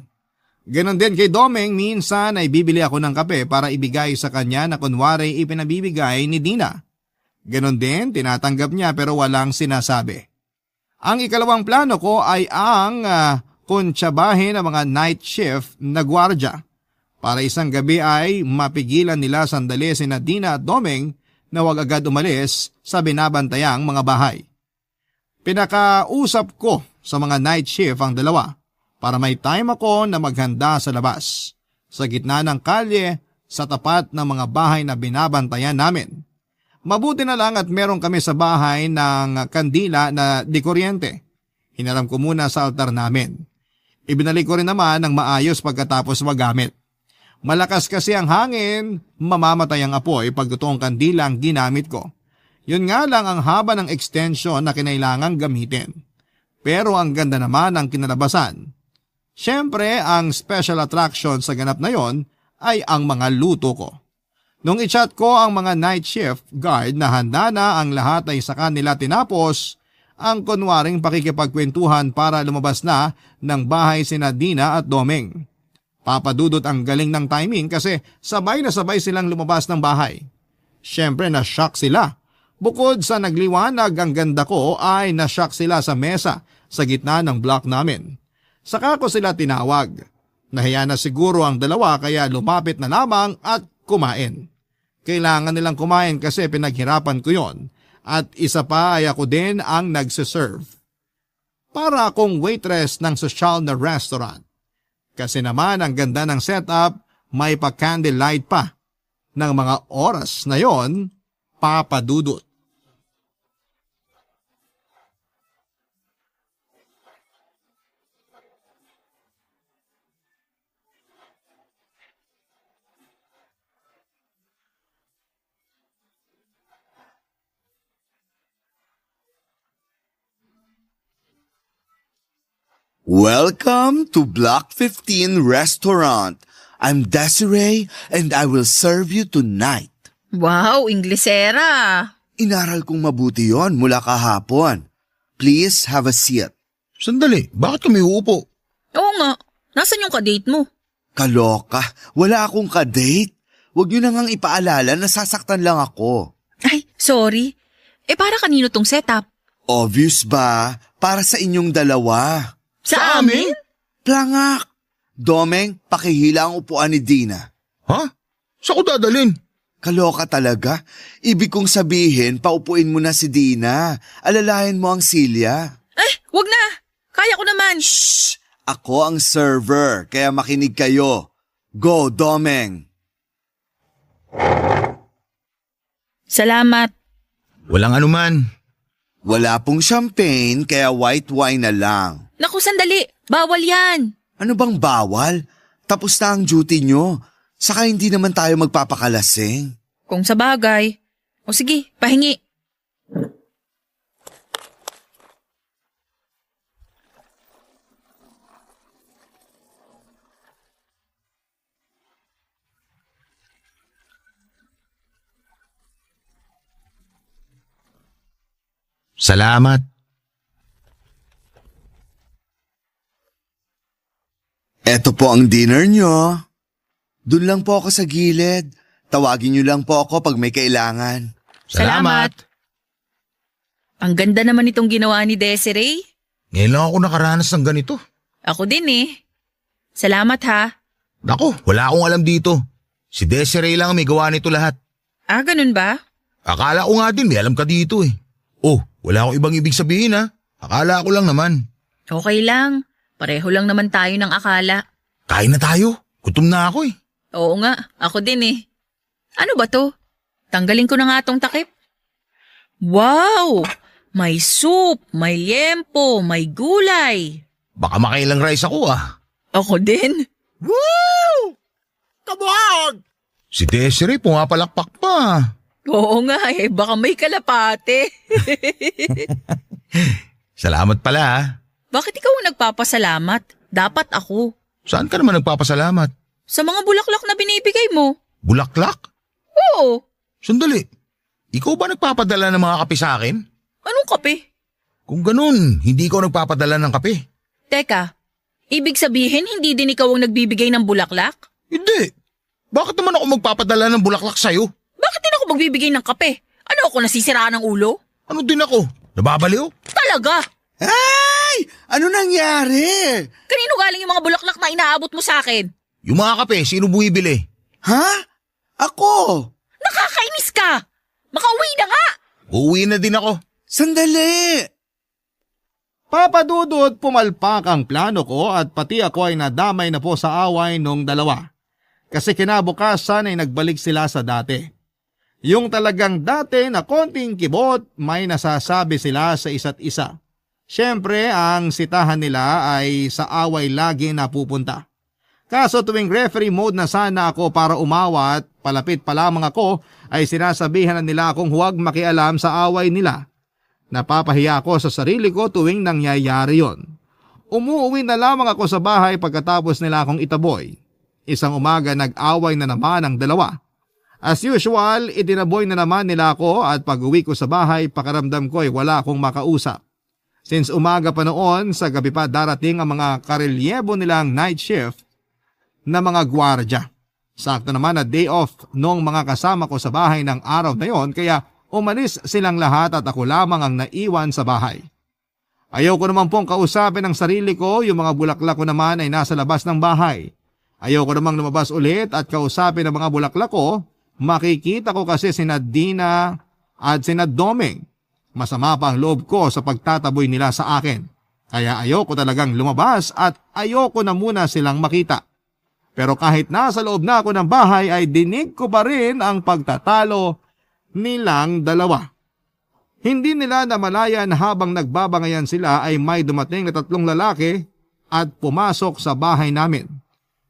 Speaker 3: Ganon din kay Domeng, minsan ay bibili ako ng kape para ibigay sa kanya na kunwari ipinabibigay ni Dina. Ganon din, tinatanggap niya pero walang sinasabi. Ang ikalawang plano ko ay ang kuntsabahin ng mga night shift na gwardya. Para isang gabi ay mapigilan nila sandali sina Dina at Domeng na wag agad umalis sa binabantayang mga bahay. Pinakausap ko sa mga night shift ang dalawa para may time ako na maghanda sa labas, sa gitna ng kalye, sa tapat ng mga bahay na binabantayan namin. Mabuti na lang at meron kami sa bahay ng kandila na di kuryente. Hinaram ko muna sa altar namin. Ibinalik ko rin naman ng maayos pagkatapos magamit. Malakas kasi ang hangin, mamamatay ang apoy pag totoong kandila ang ginamit ko. Yun nga lang ang haba ng extension na kinailangang gamitin. Pero ang ganda naman ang kinalabasan. Siyempre, ang special attraction sa ganap na yon ay ang mga luto ko. Nung i-chat ko ang mga night shift guard na handa na ang lahat ay sa kanila tinapos, ang kunwaring pakikipagkwentuhan para lumabas na ng bahay sina Dina at Domeng. Papa Dudut, ang galing ng timing kasi sabay na sabay silang lumabas ng bahay. Siyempre na-shock sila. Bukod sa nagliwanag ang ganda ko ay na-shock sila sa mesa sa gitna ng block namin. Saka ko sila tinawag. Nahiya na siguro ang dalawa kaya lumapit na lamang at kumain. Kailangan nilang kumain kasi pinaghirapan ko yon at isa pa ay ako din ang nagsiserve. Para akong waitress ng sosyal na restaurant. Kasi naman ang ganda ng setup, may pa-candlelight pa. Ng mga oras na yon, Papa Dudut.
Speaker 4: Welcome to Block 15 Restaurant. I'm Desiree and I will serve you tonight.
Speaker 5: Wow, Inglesera.
Speaker 4: Inaral kong mabuti yon mula kahapon. Please have a seat.
Speaker 6: Sandali, bakit kami uupo?
Speaker 5: Oo nga, nasan yung kadate mo?
Speaker 4: Kaloka, wala akong kadate. Huwag niyo na ngang ipaalala, nasasaktan lang ako.
Speaker 5: Ay, sorry. Para kanino tong setup?
Speaker 4: Obvious ba? Para sa inyong dalawa.
Speaker 5: Sa amin?
Speaker 4: Plangak! Domeng, pakihila ang upuan ni Dina.
Speaker 6: Ha? Saan ko dadalhin?
Speaker 4: Kaloka talaga. Ibig kong sabihin, paupuin mo na si Dina. Alalayan mo ang Silya.
Speaker 5: Wag na. Kaya ko naman.
Speaker 4: Shh! Ako ang server, kaya makinig kayo. Go, Domeng!
Speaker 5: Salamat.
Speaker 6: Walang anuman.
Speaker 4: Wala pong champagne, kaya white wine na lang.
Speaker 5: Naku, sandali. Bawal yan.
Speaker 4: Ano bang bawal? Tapos na ang duty nyo. Saka hindi naman tayo magpapakalasing.
Speaker 5: Kung sa bagay. O sige, pahingi.
Speaker 6: Salamat.
Speaker 4: Eto po ang dinner nyo. Doon lang po ako sa gilid. Tawagin nyo lang po ako pag may kailangan.
Speaker 5: Salamat. Ang ganda naman itong ginawa ni Desiree.
Speaker 6: Ngayon lang ako nakaranas ng ganito.
Speaker 5: Ako din eh. Salamat ha.
Speaker 6: Naku, wala akong alam dito. Si Desiree lang ang may gawa nito lahat.
Speaker 5: Ganun ba?
Speaker 6: Akala ko nga din may alam ka dito eh. Oh, wala akong ibang ibig sabihin ha. Akala ko lang naman.
Speaker 5: Okay lang. Pareho lang naman tayo ng akala.
Speaker 6: Kain na tayo. Gutom na ako eh.
Speaker 5: Oo nga, ako din eh. Ano ba to? Tanggalin ko na nga tong takip. Wow! May soup, may liempo, may gulay.
Speaker 6: Baka makailang rice ako ah.
Speaker 5: Ako din.
Speaker 3: Woo! Kabuhag!
Speaker 6: Si Desiree pumapalakpak pa.
Speaker 5: Oo nga baka may kalapate.
Speaker 6: Salamat pala ha.
Speaker 5: Bakit ikaw ang nagpapasalamat? Dapat ako.
Speaker 6: Saan ka naman nagpapasalamat?
Speaker 5: Sa mga bulaklak na binibigay mo.
Speaker 6: Bulaklak?
Speaker 5: Oo.
Speaker 6: Sandali. Ikaw ba nagpapadala ng mga kape sa akin?
Speaker 5: Anong kape?
Speaker 6: Kung ganun, hindi ikaw nagpapadala ng kape.
Speaker 5: Teka, ibig sabihin hindi din ikaw ang nagbibigay ng bulaklak?
Speaker 6: Hindi. Bakit naman ako magpapadala ng bulaklak sa'yo?
Speaker 5: Bakit din ako magbibigay ng kape? Ano ako, nasisiraan ng ulo?
Speaker 6: Ano din ako? Nababaliw?
Speaker 5: Talaga?
Speaker 4: Ay! Ano nangyari?
Speaker 5: Kanino galing yung mga bulaklak na inaabot mo sa akin?
Speaker 6: Yung mga kape, sino bumibili?
Speaker 4: Ha? Ako?
Speaker 5: Nakakainis ka! Makauwi na nga!
Speaker 6: Uuwi na din ako.
Speaker 4: Sandali!
Speaker 3: Papadudot pumalpak ang plano ko at pati ako ay nadamay na po sa away nung dalawa. Kasi kinabukasan ay nagbalik sila sa dati. Yung talagang dati na konting kibot, may nasasabi sila sa isa't isa. Siyempre, ang sitahan nila ay sa away lagi napupunta. Kaso tuwing referee mode na sana ako para umawat, palapit pa lamang ako ay sinasabihan na nila akong huwag makialam sa away nila. Napapahiya ako sa sarili ko tuwing nangyayari yon. Umuuwi na lamang ako sa bahay pagkatapos nila akong itaboy. Isang umaga nag-away na naman ang dalawa. As usual, itinaboy na naman nila ako at pag-uwi ko sa bahay pakaramdam ko ay wala akong makausap. Since umaga pa noon, sa gabi pa darating ang mga karelyebo nilang night shift na mga gwardya. Sakto naman na day off noong mga kasama ko sa bahay ng araw na yon kaya umalis silang lahat at ako lamang ang naiwan sa bahay. Ayaw ko naman pong kausapin ang sarili ko, yung mga bulaklak ko naman ay nasa labas ng bahay. Ayaw ko namang lumabas ulit at kausapin ang mga bulaklak ko, makikita ko kasi sina Dina at sina Domeng. Masama pa ang loob ko sa pagtataboy nila sa akin. Kaya ayoko talagang lumabas at ayoko na muna silang makita. Pero kahit nasa loob na ako ng bahay ay dinig ko pa rin ang pagtatalo nilang dalawa. Hindi nila namalayan habang nagbabangayan sila ay may dumating na 3 lalaki at pumasok sa bahay namin.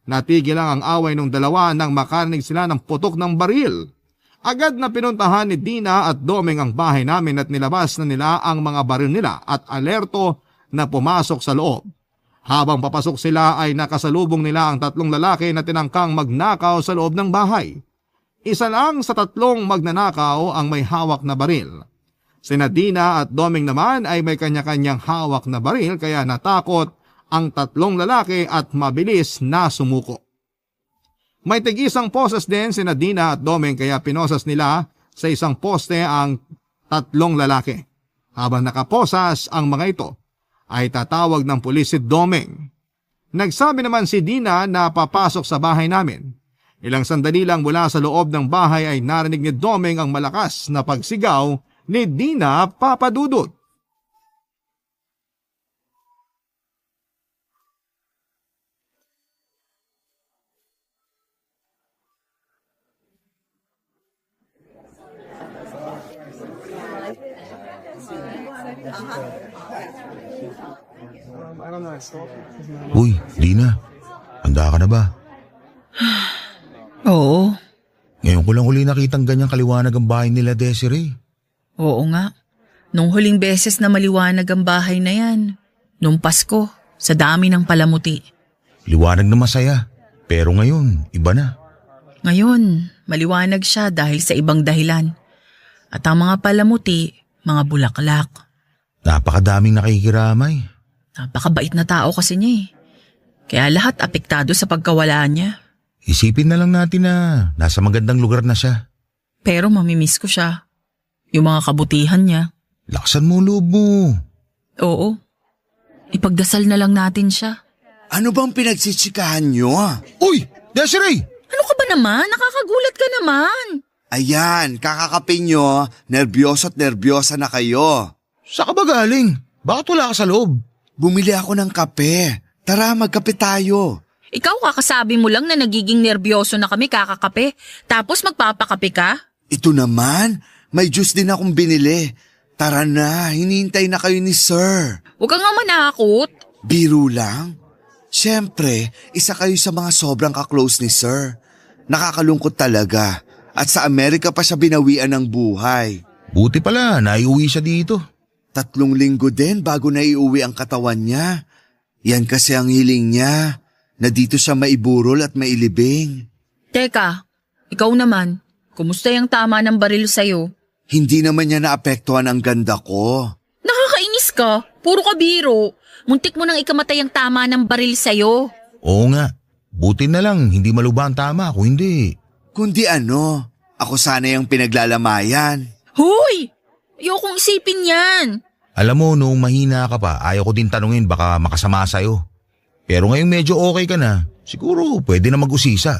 Speaker 3: Natigil lang ang away ng dalawa nang makarinig sila ng putok ng baril. Agad na pinuntahan ni Dina at Domeng ang bahay namin at nilabas na nila ang mga baril nila at alerto na pumasok sa loob. Habang papasok sila ay nakasalubong nila ang tatlong lalaki na tinangkang magnakaw sa loob ng bahay. Isa lang sa tatlong magnanakaw ang may hawak na baril. Sina Dina at Doming naman ay may kanya-kanyang hawak na baril kaya natakot ang tatlong lalaki at mabilis na sumuko. May tig-isang poses din sina Dina at Doming kaya pinosas nila sa isang poste ang tatlong lalaki. Habang nakaposas ang mga ito, ay tatawag ng pulis si Doming. Nagsabi naman si Dina na papasok sa bahay namin. Ilang sandali lang mula sa loob ng bahay ay narinig ni Doming ang malakas na pagsigaw ni Dina Papadudot.
Speaker 6: Uy, Dina. Handa ka na ba?
Speaker 5: Oo,
Speaker 6: Ngayon ko lang huli nakitang ganyang kaliwanag ang bahay nila, Desiree.
Speaker 5: oo nga. Nung huling beses na maliwanag ang bahay na yan, nung Pasko, sa dami ng palamuti.
Speaker 6: Liwanag na masaya. Pero ngayon, iba na.
Speaker 5: Ngayon, maliwanag siya dahil sa ibang dahilan. At ang mga palamuti, mga bulaklak.
Speaker 6: Napakadaming nakikiramay.
Speaker 5: Napakabait na tao kasi niya eh. Kaya lahat apektado sa pagkawala niya.
Speaker 6: Isipin na lang natin na nasa magandang lugar na siya.
Speaker 5: Pero mamimiss ko siya. Yung mga kabutihan niya.
Speaker 6: Laksan mo ang loob mo.
Speaker 5: Oo. Ipagdasal na lang natin siya.
Speaker 4: Ano bang pinagsitsikahan nyo?
Speaker 6: Uy, Desiree!
Speaker 5: Ano ka ba naman? Nakakagulat ka naman.
Speaker 4: Ayan, kakakapin nyo, nerbyosot nerbyosa na kayo.
Speaker 6: Saan ka ba galing? Bakit wala ka sa loob?
Speaker 4: Bumili ako ng kape. Tara, magkape tayo.
Speaker 5: Ikaw kakasabi mo lang na nagiging nerbyoso na kami kakakape. Tapos magpapakape ka?
Speaker 4: Ito naman, may juice din akong binili. Tara na, hinihintay na kayo ni Sir.
Speaker 5: Huwag ka nga manakot.
Speaker 4: Biro lang. Siyempre, isa kayo sa mga sobrang kaklose ni Sir. Nakakalungkot talaga. At sa Amerika pa siya binawian ng buhay.
Speaker 6: Buti pala, naiuwi siya dito.
Speaker 4: 3 linggo din bago naiuwi ang katawan niya. Yan kasi ang hiling niya, na dito siya maiburol at mailibing.
Speaker 5: Teka, ikaw naman. Kumusta yung tama ng baril sa'yo?
Speaker 4: Hindi naman niya naapektuhan ang ganda ko.
Speaker 5: Nakakainis ka. Puro ka biro. Muntik mo nang ikamatay ang tama ng baril sa'yo.
Speaker 6: Oo nga, buti na lang hindi maluba ang tama kung hindi.
Speaker 4: Kundi ano, ako sana yung pinaglalamayan.
Speaker 5: Hoy! Ayokong isipin yan.
Speaker 6: Alam mo, noong mahina ka pa, ayaw ko din tanungin baka makasama sa'yo. Pero ngayong medyo okay ka na, siguro pwede na mag-usisa.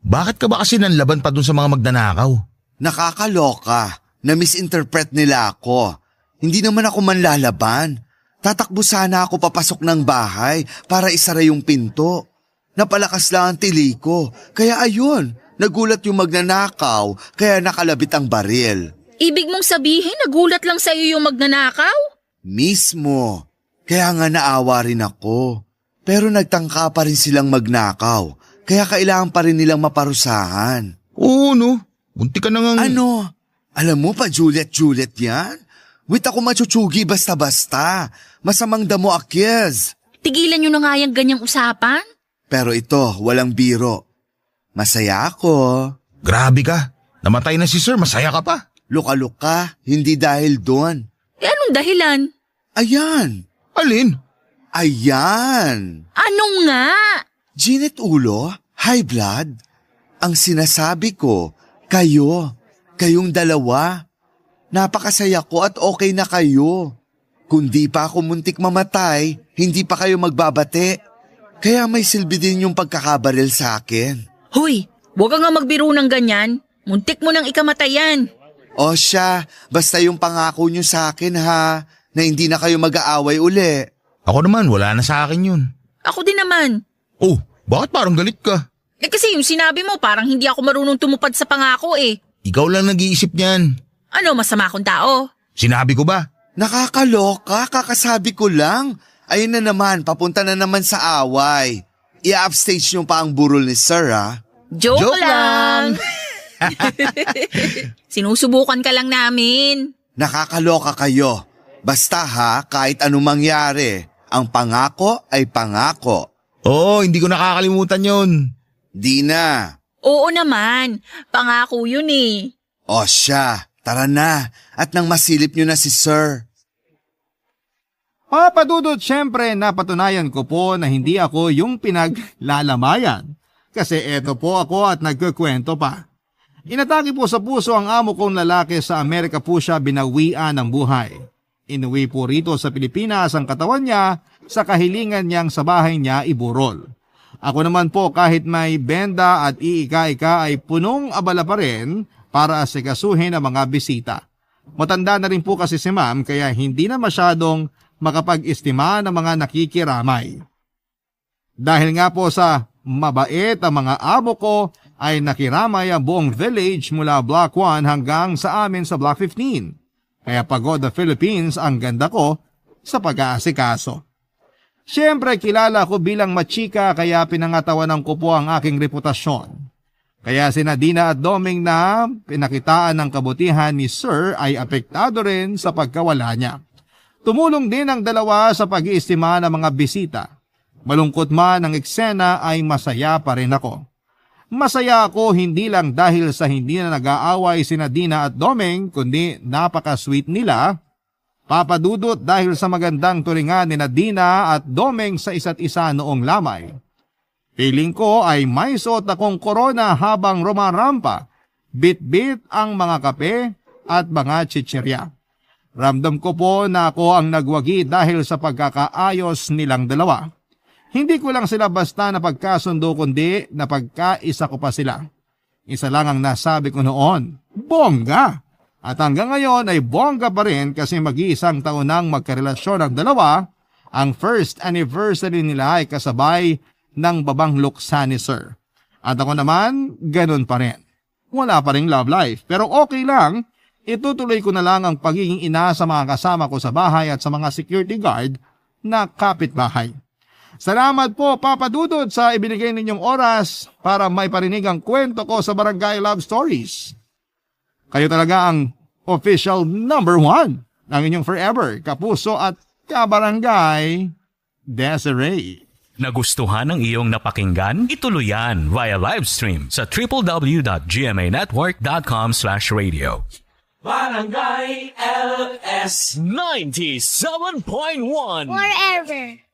Speaker 6: Bakit ka ba kasi nanlaban pa dun sa mga magnanakaw?
Speaker 4: Nakakaloka, na-misinterpret nila ako. Hindi naman ako manlalaban. Tatakbo sana ako papasok ng bahay para isara yung pinto. Napalakas lang ang tili ko, kaya ayun, nagulat yung magnanakaw, kaya nakalabit ang baril.
Speaker 5: Ibig mong sabihin, nagulat lang sa'yo yung magnanakaw?
Speaker 4: Mismo, kaya nga naawa rin ako. Pero nagtangka pa rin silang magnakaw, kaya kailangan pa rin nilang maparusahan.
Speaker 6: Oo no, bunti ka na nga.
Speaker 4: Ano? Alam mo pa Juliet yan? Wait ako machuchugi basta-basta. Masamang damo akyes.
Speaker 5: Tigilan nyo na nga yung ganyang usapan?
Speaker 4: Pero ito, walang biro. Masaya ako.
Speaker 6: Grabe ka, namatay na si Sir, masaya ka pa.
Speaker 4: Luka-luka, hindi dahil doon.
Speaker 5: Eh anong dahilan?
Speaker 4: Ayan.
Speaker 6: Alin?
Speaker 4: Ayan.
Speaker 5: Ano nga?
Speaker 4: Ginit ulo, high blood. Ang sinasabi ko, kayong dalawa. Napakasaya ko at okay na kayo. Kung di pa ako muntik mamatay, hindi pa kayo magbabate. Kaya may silbi din yung pagkakabaril sa akin.
Speaker 5: Hoy, huwag ka nga magbiro ng ganyan. Muntik mo nang ikamatayan.
Speaker 4: O siya, basta yung pangako nyo sa akin ha, na hindi na kayo mag-aaway uli.
Speaker 6: Ako naman, wala na sa akin yun.
Speaker 5: Ako din naman.
Speaker 6: Oh, bakit parang galit ka?
Speaker 5: Eh kasi yung sinabi mo parang hindi ako marunong tumupad sa pangako eh.
Speaker 6: Ikaw lang nag-iisip niyan.
Speaker 5: Ano, masama akong tao?
Speaker 6: Sinabi ko ba?
Speaker 4: Nakakaloka, kakasabi ko lang. Ayun na naman, papunta na naman sa away. I-upstage nyo pa ang burol ni Sir ha.
Speaker 5: Joke lang. Sinusubukan ka lang namin.
Speaker 4: Nakakaloka kayo. Basta ha, kahit anong mangyari, Ang pangako ay pangako.
Speaker 6: Oo, hindi ko nakakalimutan yun.
Speaker 4: Di na.
Speaker 5: Oo naman, pangako yun eh.
Speaker 4: O siya, tara na. At nang masilip nyo na si Sir.
Speaker 3: Papa Dudut, syempre napatunayan ko po na hindi ako yung pinaglalamayan. Kasi eto po ako at nagkukwento pa. Inatake po sa puso ang amo kong lalaki sa Amerika po siya binawian ng buhay. Inuwi po rito sa Pilipinas ang katawan niya sa kahilingan niyang sa bahay niya iburol. Ako naman po kahit may benda at iika-ika ay punong abala pa rin para asikasuhin ang mga bisita. Matanda na rin po kasi si ma'am kaya hindi na masyadong makapag-estima ng mga nakikiramay. Dahil nga po sa mabait ang mga amo ko ay nakiramay ang buong village mula Block 1 hanggang sa amin sa Block 15. Kaya pagod the Philippines ang ganda ko sa pag-aasikaso. Siyempre kilala ko bilang machika kaya pinangatawanan ko po ang aking reputasyon. Kaya sina Dina at Doming na pinakitaan ng kabutihan ni Sir ay apektado rin sa pagkawala niya. Tumulong din ang dalawa sa pag-iistima ng mga bisita. Malungkot man ang eksena ay masaya pa rin ako. Masaya ako hindi lang dahil sa hindi na nag-aaway sina Dina at Doming kundi napaka-sweet nila. Papa Dudut dahil sa magandang turingan ni Dina at Doming sa isa't isa noong lamay. Feeling ko ay may suot akong korona habang rumarampa, bit-bit ang mga kape at mga chichirya. Ramdam ko po na ako ang nagwagi dahil sa pagkakaayos nilang dalawa. Hindi ko lang sila basta napagkasundo kundi napagkaisa ko pa sila. Isa lang ang nasabi ko noon, bongga! At hanggang ngayon ay bongga pa rin kasi mag-iisang taon nang magkarelasyon ang dalawa. Ang first anniversary nila ay kasabay ng babang luksa ni Sir. At ako naman, ganun pa rin. Wala pa rin love life pero okay lang. Itutuloy ko na lang ang pagiging ina sa mga kasama ko sa bahay at sa mga security guard na kapitbahay. Salamat po Papa Dudut sa ibinigay ninyong oras para may parinig ang kwento ko sa Barangay Love Stories. Kayo talaga ang official number 1 ng inyong forever, kapuso at kabarangay, Desiree.
Speaker 1: Nagustuhan ng iyong napakinggan? Ituloy yan via live stream sa www.gmanetwork.com/radio.
Speaker 2: Barangay LS
Speaker 1: 97.1
Speaker 7: Forever.